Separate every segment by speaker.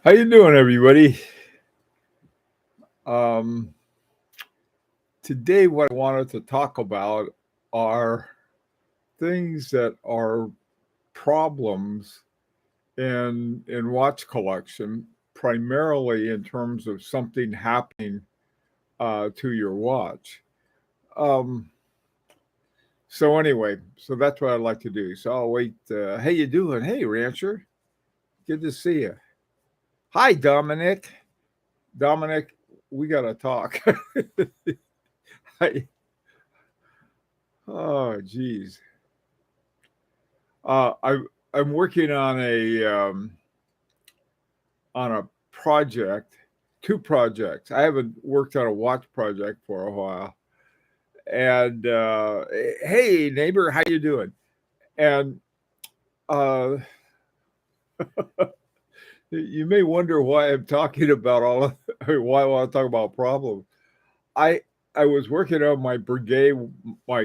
Speaker 1: How you doing, everybody? Um, Today, what I wanted to talk about are things that are problems in watch collection, primarily in terms of something happening to your watch. Um, so anyway, so that's what I'd like to do. So I'll wait. How you doing? Hey, Rancher, good to see you. Hi, Dominic. Dominic, we gotta talk. Hi. Oh, geez. Uh, I I'm working on a project, two projects. I haven't worked on a watch project for a while. And hey, neighbor, how you doing? And uh, you may wonder why I'm talking about why I want to talk about problems. I I was working on my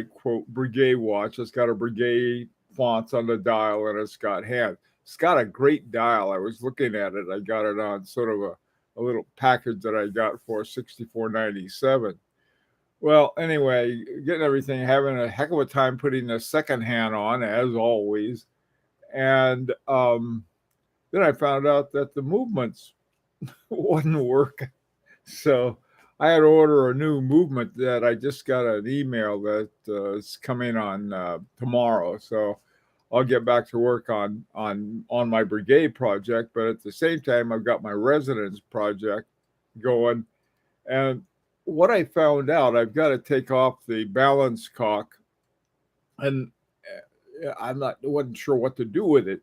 Speaker 1: quote brigade watch. It's got a brigade fonts on the dial and it's got hand. It's got a great dial. I was looking at it. I got it on sort of a little package that I got for 64.97. Well, anyway, getting everything, having a heck of a time putting the second hand on as always, and then I found out that the movements wouldn't work. So I had to order a new movement that I just got an email that is coming on tomorrow. So I'll get back to work on my brigade project. But at the same time, I've got my residence project going. And what I found out, I've got to take off the balance cock, and wasn't sure what to do with it.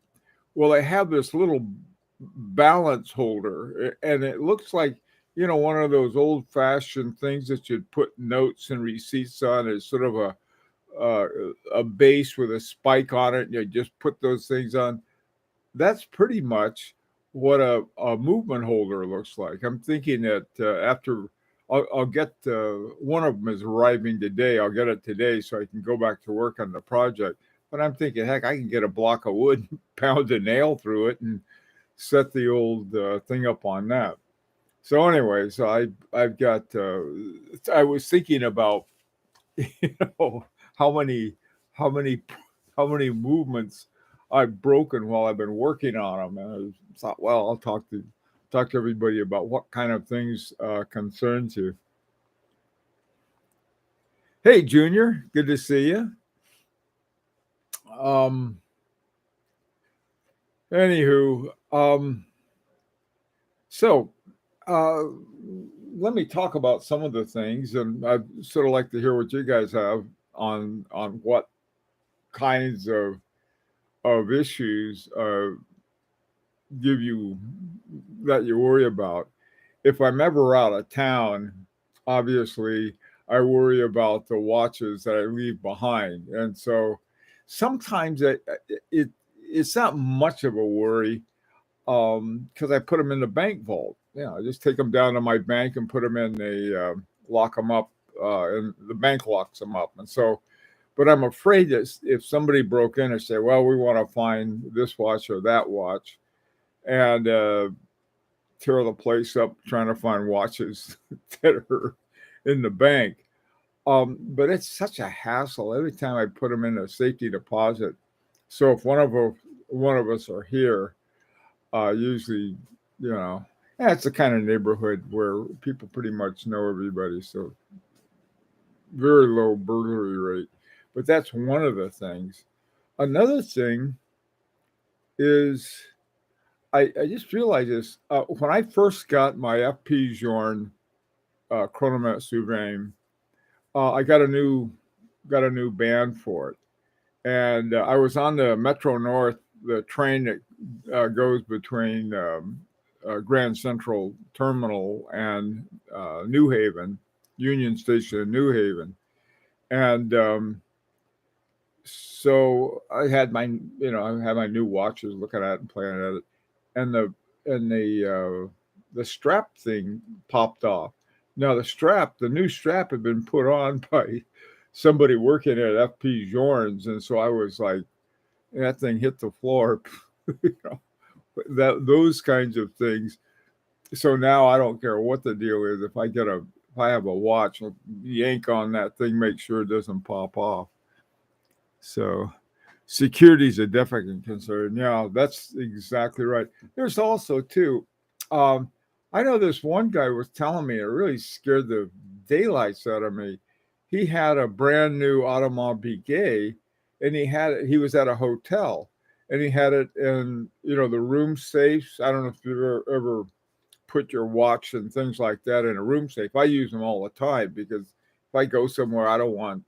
Speaker 1: Well, I have this little balance holder, and it looks like one of those old-fashioned things that you'd put notes and receipts on. Is sort of uh, a base with a spike on it. And you just put those things on. That's pretty much what a movement holder looks like. I'm thinking that after I'll get one of them is arriving today. I'll get it today so I can go back to work on the project. But I'm thinking, heck, I can get a block of wood, pound a nail through it, and set the old thing up on that. So anyway, so I've got. I was thinking about you know how many how many how many movements I've broken while I've been working on them, and I thought, well, I'll talk to everybody about what kind of things concerns you. Hey, Junior, good to see you. Um, Anywho, so uh, let me talk about some of the things, and I'd sort of like to hear what you guys have on what kinds of issues give you that you worry about. If I'm ever out of town, obviously I worry about the watches that I leave behind, and so sometimes it it's not much of a worry because I put them in the bank vault. I just take them down to my bank and put them in the lock them up, and the bank locks them up. And so, but I'm afraid that if somebody broke in and say, "Well, we want to find this watch or that watch," and tear the place up trying to find watches that are in the bank. But it's such a hassle every time I put them in a safety deposit. So if one of us are here, usually, you know, it's the kind of neighborhood where people pretty much know everybody, so very low burglary rate. But that's one of the things. Another thing is I just realized this when I first got my FP Journe Chronomet Souverain, I got a new band for it, and I was on the Metro North, the train that goes between Grand Central Terminal and New Haven, Union Station in New Haven, and so I had my new watches, looking at it and playing at it, and the strap thing popped off. Now the new strap had been put on by somebody working at FP Journe's, and so I was like, that thing hit the floor. you know, that those kinds of things. So now I don't care what the deal is. If I have a watch, I'll yank on that thing, make sure it doesn't pop off. So security is a definite concern. Yeah, that's exactly right. There's also too, um, I know this one guy was telling me, it really scared the daylights out of me. He had a brand new automobile, and he was at a hotel, and he had it in the room safes. I don't know if you've ever put your watch and things like that in a room safe. I use them all the time because if I go somewhere, I don't want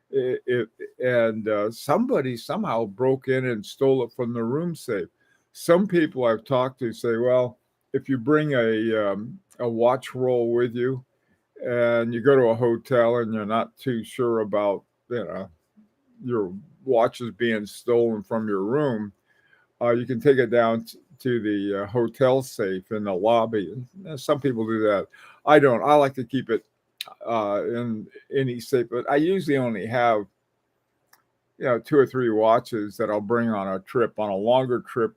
Speaker 1: it, and somebody somehow broke in and stole it from the room safe. Some people I've talked to say, well, if you bring a watch roll with you and you go to a hotel and you're not too sure about your watches being stolen from your room, you can take it down to the hotel safe in the lobby. Some people do that. I don't. I like to keep it in any safe, but I usually only have two or three watches that I'll bring on a trip. On a longer trip,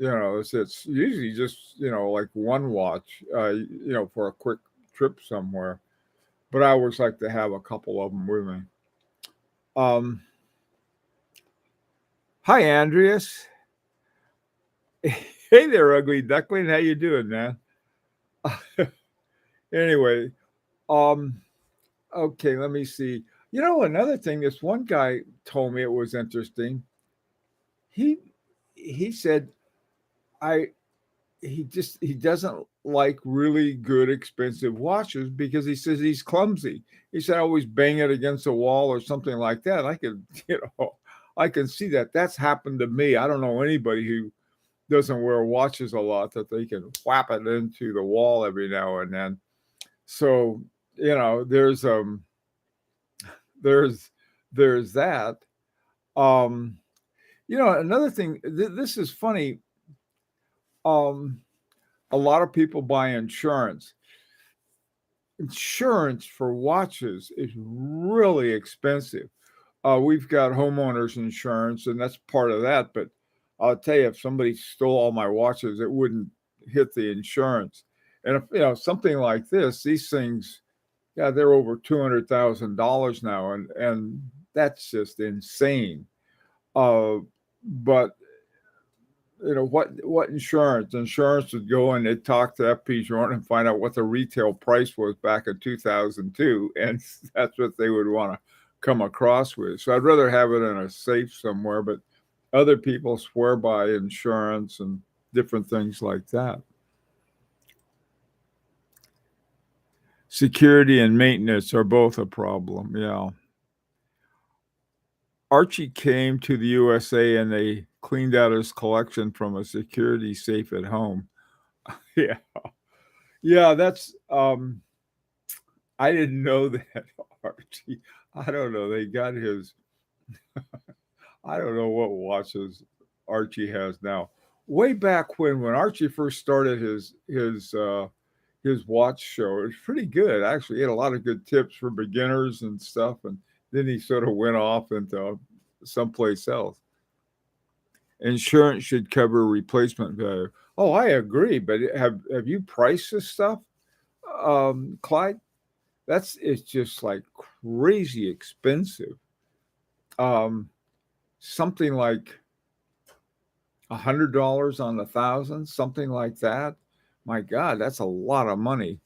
Speaker 1: it's usually just like one watch, for a quick trip somewhere. But I always like to have a couple of them with me. Um, Hi, Andreas. Hey there, ugly duckling. How you doing, man? Anyway, um, okay, let me see. Another thing. This one guy told me it was interesting. He he said I he doesn't like really good expensive watches because he says he's clumsy. He said I always bang it against a wall or something like that. I can I can see that. That's happened to me. I don't know anybody who doesn't wear watches a lot that they can whap it into the wall every now and then. So, there's there's that. Um, another thing, this is funny. Um, a lot of people buy insurance. Insurance for watches is really expensive. We've got homeowners insurance, and that's part of that. But I'll tell you, if somebody stole all my watches, it wouldn't hit the insurance. And if something like this, these things, yeah, they're over $200,000 now, and that's just insane. Uh, but what insurance? Insurance would go and they'd talk to FP Joint and find out what the retail price was back in 2002, and that's what they would want to come across with. So I'd rather have it in a safe somewhere. But other people swear by insurance and different things like that. Security and maintenance are both a problem. Yeah. Archie came to the USA and they cleaned out his collection from a security safe at home. Yeah. Yeah, that's I didn't know that. Archie. I don't know. They got his I don't know what watches Archie has now. Way back when Archie first started his watch show, it was pretty good actually. He had a lot of good tips for beginners and stuff, and then he sort of went off into someplace else. Insurance should cover replacement value. Oh, I agree, but have you priced this stuff, Clyde? It's just like crazy expensive. Um, Something like $100 on 1,000, something like that. My God, that's a lot of money.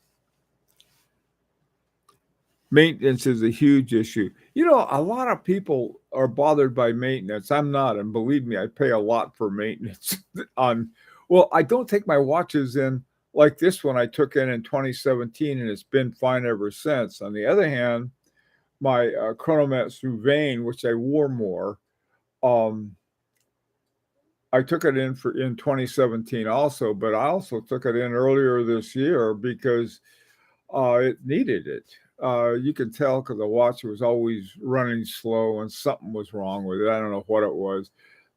Speaker 1: Maintenance is a huge issue. A lot of people are bothered by maintenance. I'm not, and believe me, I pay a lot for maintenance. on, well, I don't take my watches in like this one I took in 2017, and it's been fine ever since. On the other hand, my Chronomat Souvain, which I wore more, um, I took it in 2017 also, but I also took it in earlier this year because it needed it. You could tell because the watch was always running slow and something was wrong with it. I don't know what it was.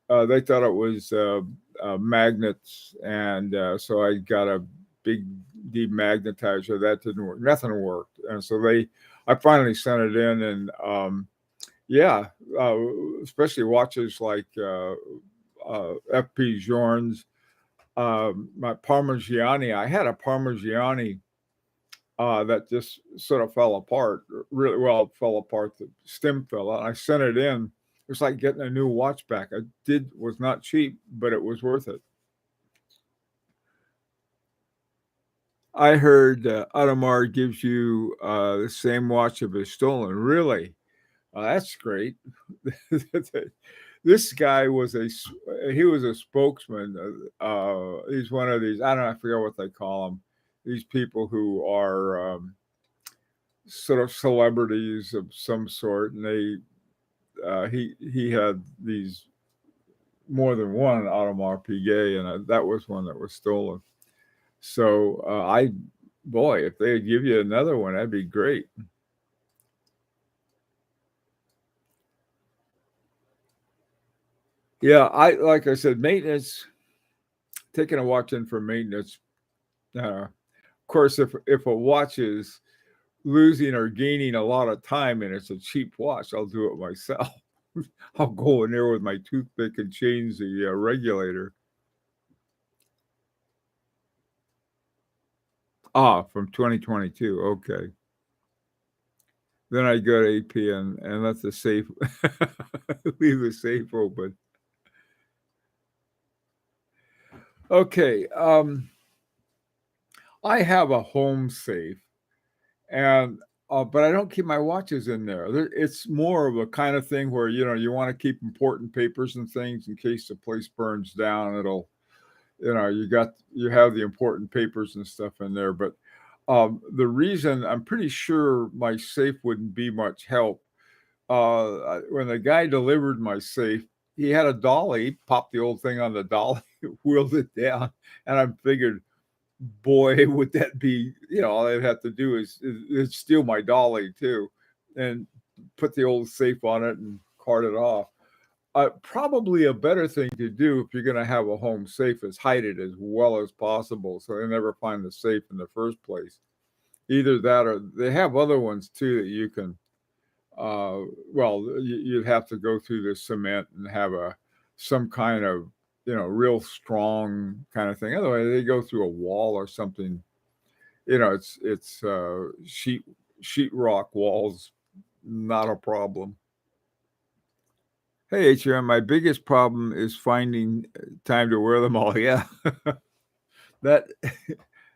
Speaker 1: They thought it was magnets, and so I got a big demagnetizer. That didn't work. Nothing worked, and so I finally sent it in, and yeah, especially watches like FP Journe's. my Parmigiani. I had a Parmigiani that just sort of fell apart. Really well, it fell apart. The stem fell out. I sent it in. It was like getting a new watch back. Was not cheap, but it was worth it. I heard Audemars gives you the same watch if it's stolen. Really? That's great. This guy was he was a spokesman. He's one of these, I don't know, I forget what they call them. These people who are sort of celebrities of some sort, and he had these more than one Audemars Piguet, and that was one that was stolen. So boy, if they'd give you another one, that'd be great. Yeah, like I said, maintenance, taking a watch in for maintenance. Of course, if a watch is losing or gaining a lot of time and it's a cheap watch, I'll do it myself. I'll go in there with my toothpick and change the regulator. From 2022. Okay. Then I go to AP and let the safe leave the safe open. Okay. I have a home safe, and but I don't keep my watches in there. It's more of a kind of thing where you want to keep important papers and things in case the place burns down. It'll you have the important papers and stuff in there. But the reason I'm pretty sure my safe wouldn't be much help. When the guy delivered my safe, he had a dolly, popped the old thing on the dolly, wheeled it down, and I figured, boy, would that be, all I'd have to do is steal my dolly too and put the old safe on it and cart it off. Probably a better thing to do if you're going to have a home safe is hide it as well as possible so they never find the safe in the first place. Either that or they have other ones too that you can, you'd have to go through the cement and have some kind of, real strong kind of thing. Otherwise, they go through a wall or something. It's sheet rock walls, not a problem. Hey, HRM, my biggest problem is finding time to wear them all. Yeah, that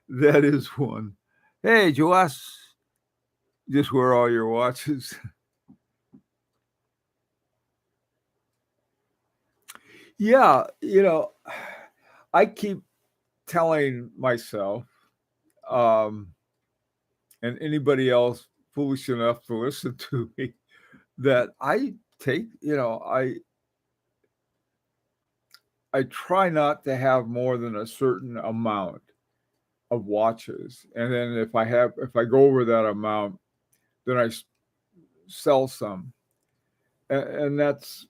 Speaker 1: that is one. Hey, Joas, just wear all your watches. Yeah, I keep telling myself, and anybody else foolish enough to listen to me, that I take, I try not to have more than a certain amount of watches, and then if I go over that amount, then I sell some, and that's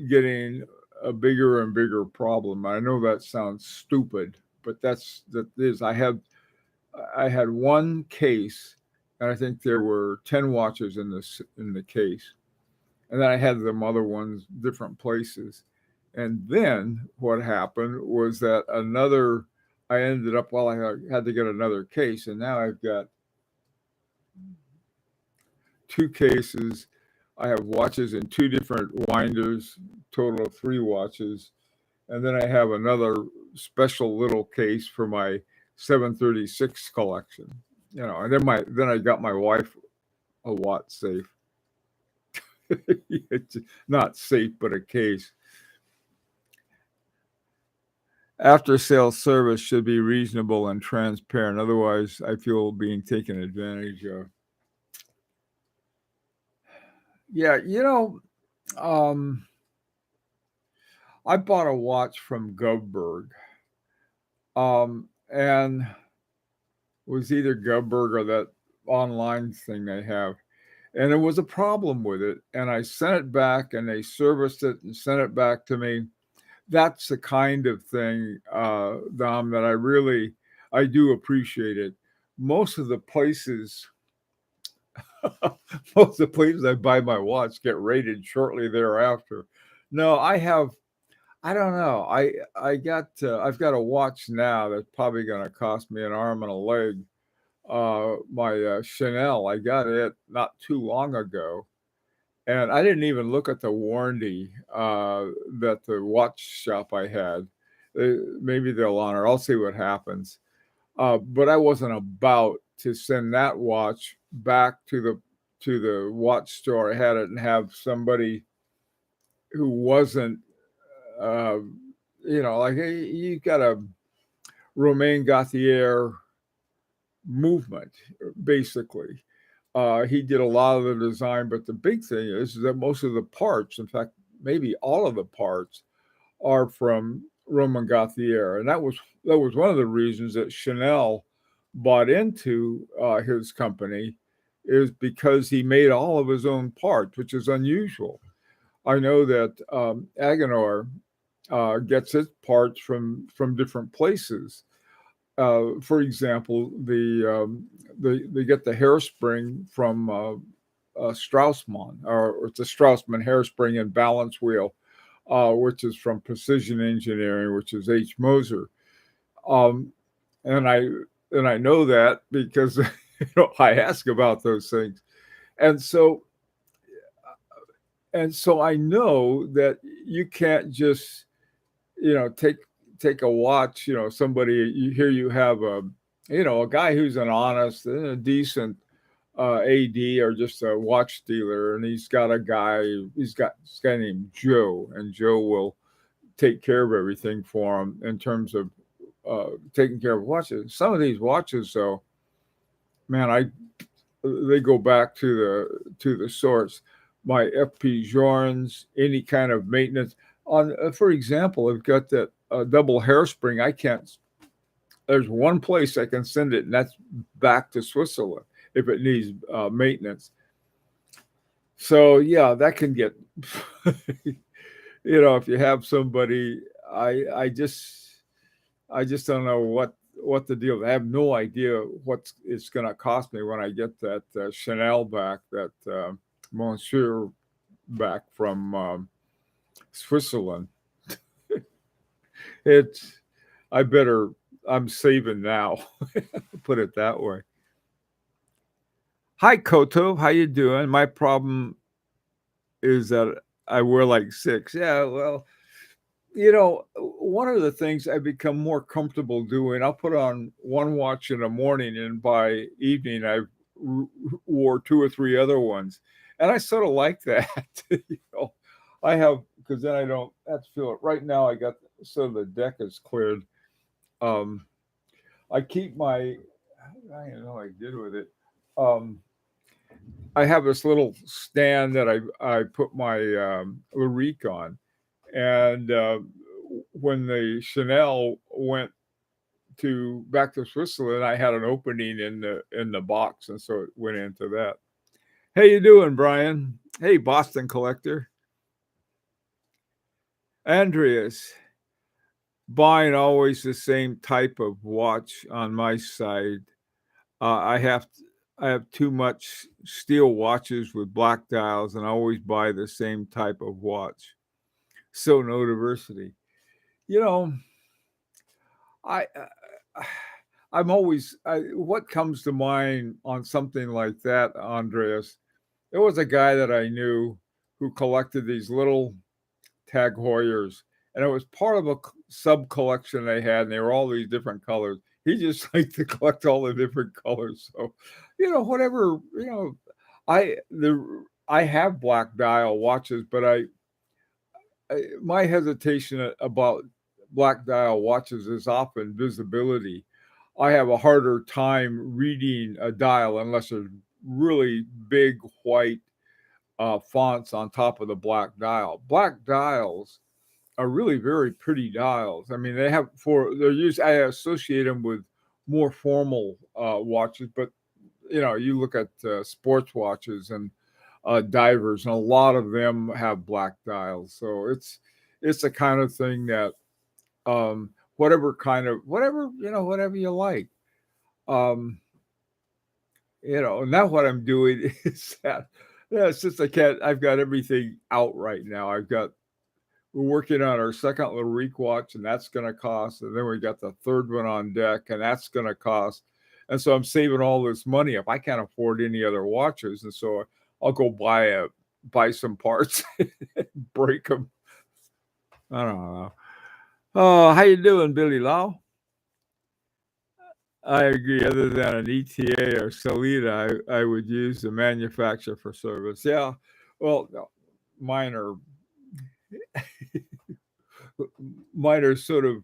Speaker 1: getting a bigger and bigger problem. I know that sounds stupid, but that is. I had one case, and I think there were 10 watches in the case, and then I had them other ones different places. And then what happened was that I ended up, I had to get another case, and now I've got 2 cases. I have watches in 2 different winders, total of 3 watches. And then I have another special little case for my 736 collection. And then I got my wife a watch safe. It's not safe, but a case. After sales service should be reasonable and transparent. Otherwise, I feel being taken advantage of. Yeah, I bought a watch from Govberg, and it was either Govberg or that online thing they have, and there was a problem with it, and I sent it back, and they serviced it and sent it back to me. That's the kind of thing, Dom, that I do appreciate it. Most of the places, most of the places I buy my watch get raided shortly thereafter. No, I have I don't know. I've got a watch now that's probably going to cost me an arm and a leg. My Chanel, I got it not too long ago, and I didn't even look at the warranty that the watch shop I had. Maybe they'll honor. I'll see what happens. But I wasn't about to send that watch back to the watch store. I had it and have somebody who wasn't, uh, like, hey, you got a Romain Gauthier movement, basically. He did a lot of the design, but the big thing is that most of the parts, in fact, maybe all of the parts, are from Romain Gauthier, and that was one of the reasons that Chanel bought into his company, is because he made all of his own parts, which is unusual. I know that Agenor gets its parts from different places. For example, they get the hairspring from Straussmann, or it's a Straussmann hairspring and balance wheel, which is from Precision Engineering, which is H. Moser. Um, and I know that because I ask about those things, and so I know that you can't just take a watch. Somebody, you have a guy who's an honest and a decent AD, or just a watch dealer, and he's got this guy named Joe, and Joe will take care of everything for him in terms of taking care of watches. Some of these watches, though, man, they go back to the source. My FP Jorns, any kind of maintenance on, for example, I've got that double hairspring. I can't. There's one place I can send it, and that's back to Switzerland if it needs maintenance. So yeah, that can get, if you have somebody, I just don't know what the deal. I have no idea what it's going to cost me when I get that Chanel back, that Monsieur back from Switzerland. It's I better I'm saving now. Put it that way. Hi Koto, how you doing? My problem is that I wear like six. Yeah, well, one of the things I've become more comfortable doing, I'll put on one watch in the morning, and by evening I wore two or three other ones, and I sort of like that. I have, because then I don't have to feel it. Right now, I got, so the deck is cleared. Um, I keep my, I don't know what I did with it. Um, I have this little stand that I put my Larique on, and when the Chanel went to back to Switzerland, I had an opening in the box, and so it went into that. How you doing, Brian? Hey, Boston collector. Andreas, buying always the same type of watch on my side. I have too much steel watches with black dials, and I always buy the same type of watch. So no diversity. You know, I I'm always what comes to mind on something like that, Andreas. There was a guy that I knew who collected these little Tag Heuers, and it was part of a sub collection they had, and they were all these different colors. He just liked to collect all the different colors. So, whatever, I have black dial watches, but my hesitation about black dial watches is often visibility. I have a harder time reading a dial unless there's really big white fonts on top of the black dial. Black dials are really very pretty dials. I mean, they're used. I associate them with more formal watches, but you look at sports watches and divers, and a lot of them have black dials. So it's the kind of thing that whatever you like. Um, Now what I'm doing is that, since I've got everything out right now. I've got we're working on our second LaRique watch, and that's going to cost. And then we got the third one on deck, and that's going to cost. And so I'm saving all this money if I can't afford any other watches. And so I'll go buy some parts, break them. I don't know. Oh, how you doing, Billy Lau? I agree. Other than an ETA or Salida, I would use the manufacturer for service. Yeah. Well, no, mine are mine are sort of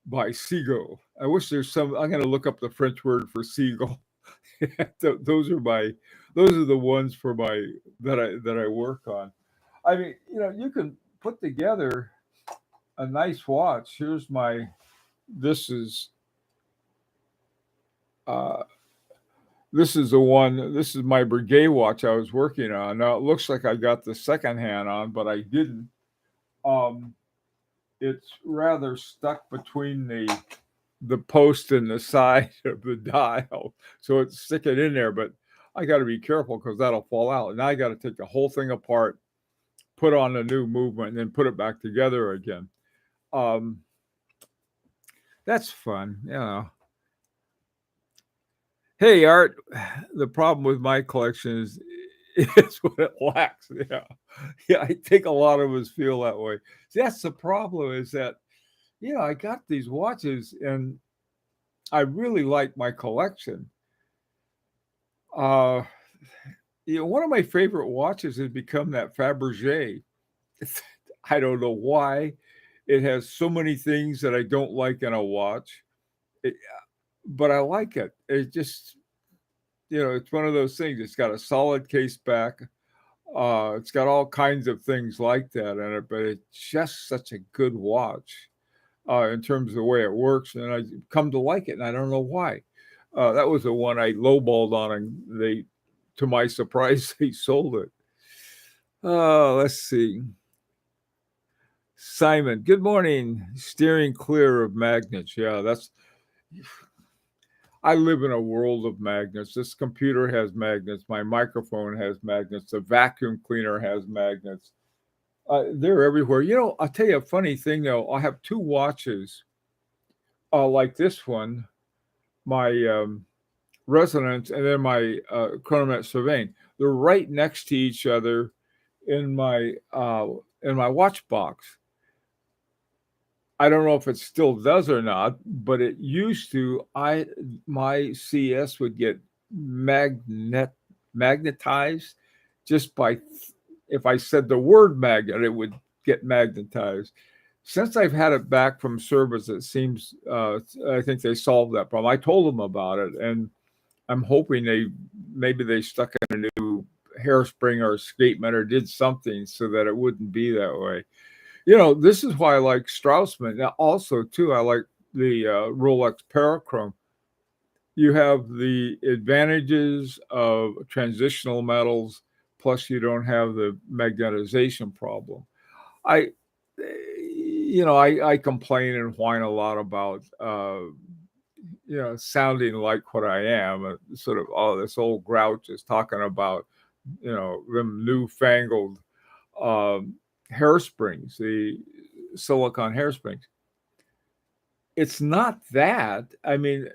Speaker 1: by seagull. I wish there's some. I'm going to look up the French word for seagull. those are my. Those are the ones for my that I work on. I mean, you can put together a nice watch. Here's my. This is. Uh, this is the one. This is my Breguet watch I was working on. Now it looks like I got the second hand on, but I didn't. Um, it's rather stuck between the post and the side of the dial, so it's sticking in there. But I got to be careful because that'll fall out. And I got to take the whole thing apart, put on a new movement, and then put it back together again. Um, that's fun. Hey, Art. The problem with my collection is it's what it lacks. Yeah. I think a lot of us feel that way. See, that's the problem. Is that I got these watches and I really like my collection. Uh, one of my favorite watches has become that Fabergé. I don't know why. It has so many things that I don't like in a watch, it, but I like it. It just, it's one of those things. It's got a solid case back. It's got all kinds of things like that in it, but it's just such a good watch in terms of the way it works. And I come to like it, and I don't know why. That was the one I lowballed on, and to my surprise, they sold it. Let's see. Simon, good morning. Steering clear of magnets. Yeah, I live in a world of magnets. This computer has magnets. My microphone has magnets. The vacuum cleaner has magnets. They're everywhere. I'll tell you a funny thing, though. I have two watches like this one, my Resonance, and then my Chronomet Sylvain. They're right next to each other in my watch box. I don't know if it still does or not, but it used to. My CS would get magnetized just by if I said the word magnet, it would get magnetized. Since I've had it back from service, it seems I think they solved that problem. I told them about it, and I'm hoping maybe they stuck in a new hairspring or escapement or did something so that it wouldn't be that way. This is why I like Straussman. Now, also, too, I like the Rolex Parachrome. You have the advantages of transitional metals, plus you don't have the magnetization problem. I complain and whine a lot about, sounding like what I am. Sort of, this old grouch is talking about, them newfangled hairsprings, the silicon hairsprings. It's not that. I mean,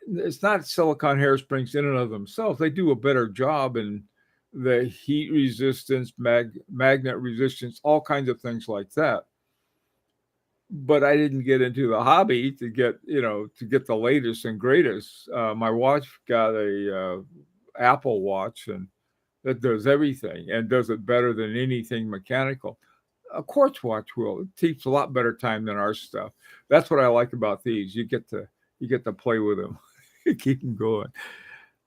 Speaker 1: it's not silicon hairsprings in and of themselves. They do a better job in the heat resistance, magnet resistance, all kinds of things like that. But I didn't get into the hobby to get the latest and greatest. My wife got a Apple Watch, and that does everything and does it better than anything mechanical. A quartz watch will. It keeps a lot better time than our stuff. That's what I like about these. You get to play with them, keep them going.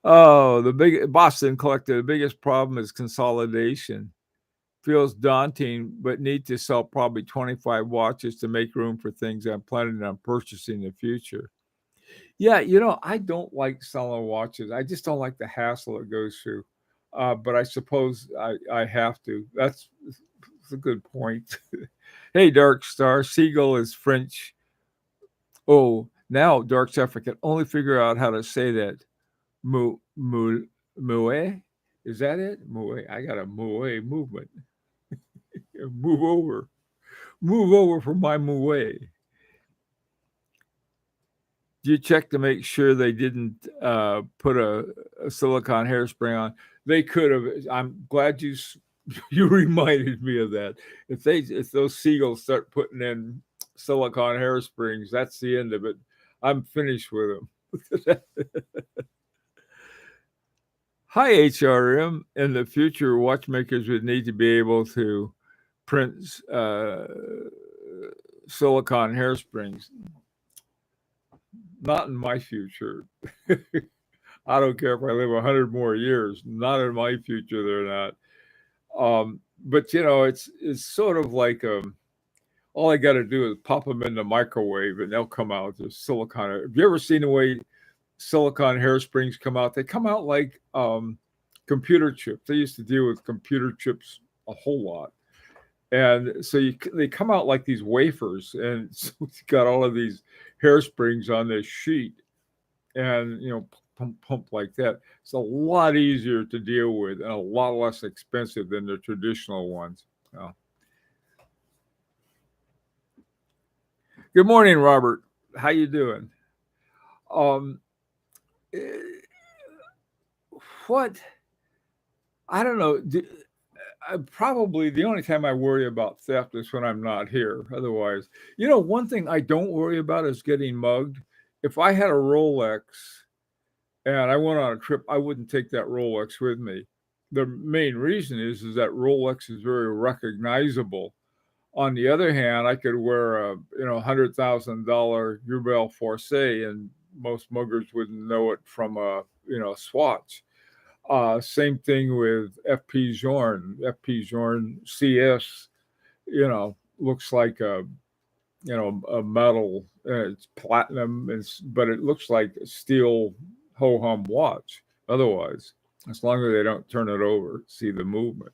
Speaker 1: Oh, the big Boston collector. The biggest problem is consolidation. Feels daunting, but need to sell probably 25 watches to make room for things I'm planning on purchasing in the future. Yeah, I don't like selling watches. I just don't like the hassle it goes through. But I suppose I have to. That's a good point. Hey, Dark Star. Seagull is French. Oh, now Dark Star can only figure out how to say that. Mouet? Is that it? Mouet. I got a Mouet movement. Move over. Move over from my Mouet. Do you check to make sure they didn't put a silicone hairspray on? They could have. I'm glad you reminded me of that. If those seagulls start putting in silicone hairsprings, that's the end of it. I'm finished with them. Hi, HRM. In the future, watchmakers would need to be able to print silicone hairsprings. Not in my future. I don't care if I live 100 more years. Not in my future, they're not. But it's sort of like all I got to do is pop them in the microwave and they'll come out. There's silicone. Have you ever seen the way silicone hairsprings come out? They come out like computer chips. They used to deal with computer chips a whole lot. And so they come out like these wafers, and so it's got all of these hairsprings on this sheet, and pump like that. It's a lot easier to deal with and a lot less expensive than the traditional ones. Good morning, Robert. How you doing? What? I don't know. Probably the only time I worry about theft is when I'm not here. Otherwise, one thing I don't worry about is getting mugged. If I had a Rolex and I went on a trip, I wouldn't take that Rolex with me. The main reason is that Rolex is very recognizable. On the other hand, I could wear a $100,000 Rubel Force, and most muggers wouldn't know it from a swatch. Same thing with FP Journe. FP Journe CS, looks like a metal. It's platinum, but it looks like a steel ho-hum watch. Otherwise, as long as they don't turn it over, see the movement.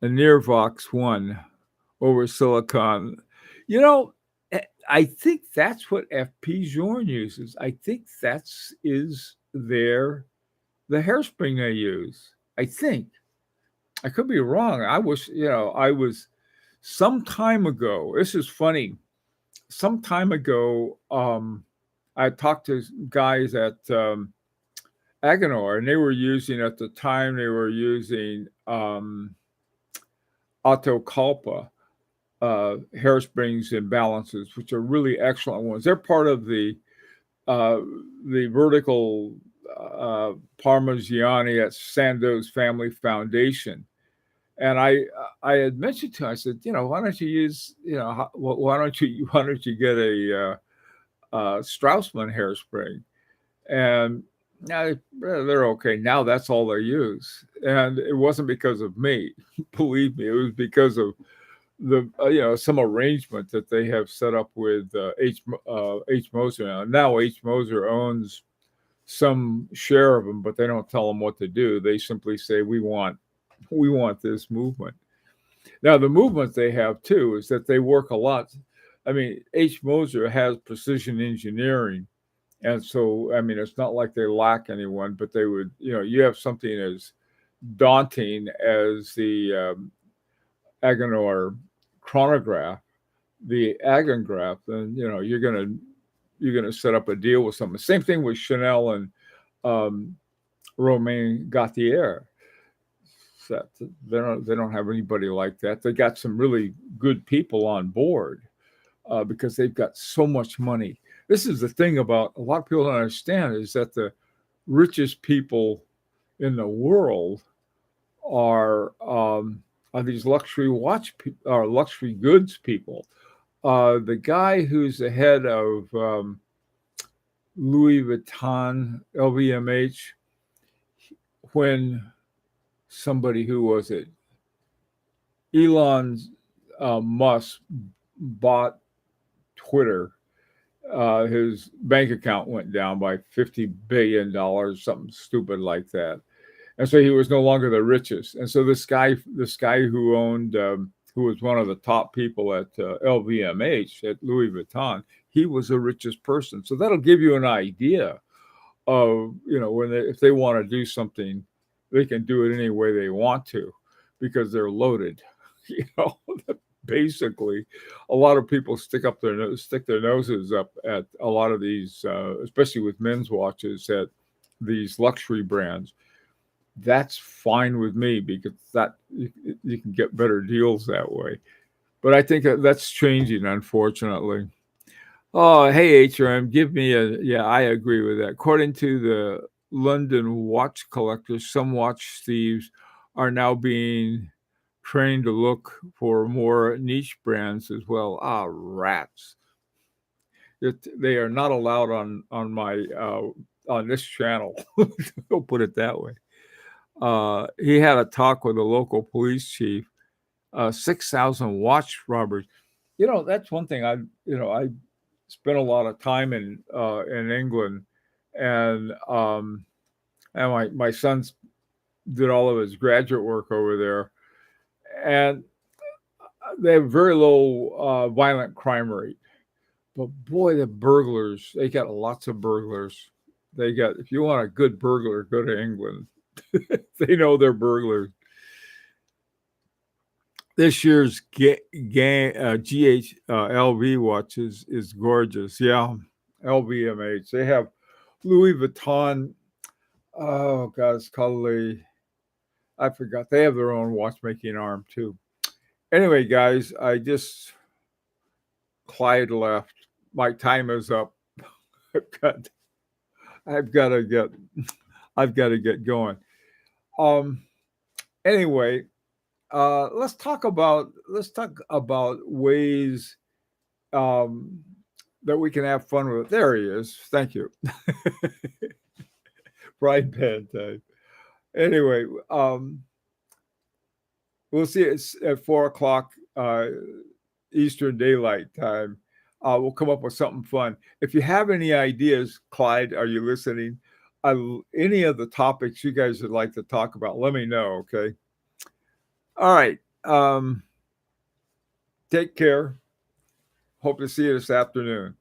Speaker 1: A Nirvox 1 over silicon. I think that's what FP Journe uses. I think is the hairspring they use. I think. I could be wrong. I was some time ago. This is funny. Some time ago, I talked to guys at Agenor, and they were using Autoculpa hairsprings and balances, which are really excellent ones. They're part of the vertical Parmigiani at Sandoz Family Foundation. And I had mentioned to him, I said, why don't you use, why don't you get a Straussman hairspring? And now they're okay. Now that's all they use. And it wasn't because of me. Believe me, it was because of the some arrangement that they have set up with H. Moser. Now H. Moser owns some share of them, but they don't tell them what to do. They simply say, we want this movement. Now the movement they have too is that they work a lot. I mean, H. Moser has precision engineering, and so it's not like they lack anyone, but they would, you have something as daunting as the Agenor chronograph, the Agengraph, then you're gonna set up a deal with someone. Same thing with Chanel and Romain Gauthier. They don't have anybody like that. They got some really good people on board because they've got so much money. This is the thing about a lot of people don't understand is that the richest people in the world are these luxury luxury goods people. The guy who's the head of Louis Vuitton, LVMH, when somebody, who was it? Elon Musk bought Twitter. His bank account went down by $50 billion, something stupid like that. And so he was no longer the richest. And so this guy who owned, who was one of the top people at LVMH, at Louis Vuitton, he was the richest person. So that'll give you an idea of, when if they want to do something, they can do it any way they want to because they're loaded. You know, basically, a lot of people stick their noses up at a lot of these, especially with men's watches, at these luxury brands. That's fine with me because that you can get better deals that way. But I think that's changing, unfortunately. Oh, hey, HRM, give me a. Yeah, I agree with that. According to the London watch collectors, some watch thieves are now being trained to look for more niche brands as well. Ah, rats. They are not allowed on my on this channel. We'll put it that way. He had a talk with a local police chief. 6,000 watch robbers. That's one thing I spent a lot of time in England, and my son's did all of his graduate work over there, and they have very low violent crime rate. But boy, the burglars, they got lots of burglars. If you want a good burglar, go to England. They know they're burglars. This year's GH LV watch is gorgeous. Yeah, LVMH. They have Louis Vuitton. Oh God, it's called I forgot. They have their own watchmaking arm too. Anyway, guys, Clyde left. My time is up. I've got, I've got to get, I've got to get going. Um. Anyway, let's talk about ways um, that we can have fun with. There he is. Thank you. Brian Pan time. Anyway, we'll see it at 4 o'clock Eastern Daylight Time. We'll come up with something fun. If you have any ideas, Clyde, are you listening? Any of the topics you guys would like to talk about, let me know, okay? All right. Take care. Hope to see you this afternoon.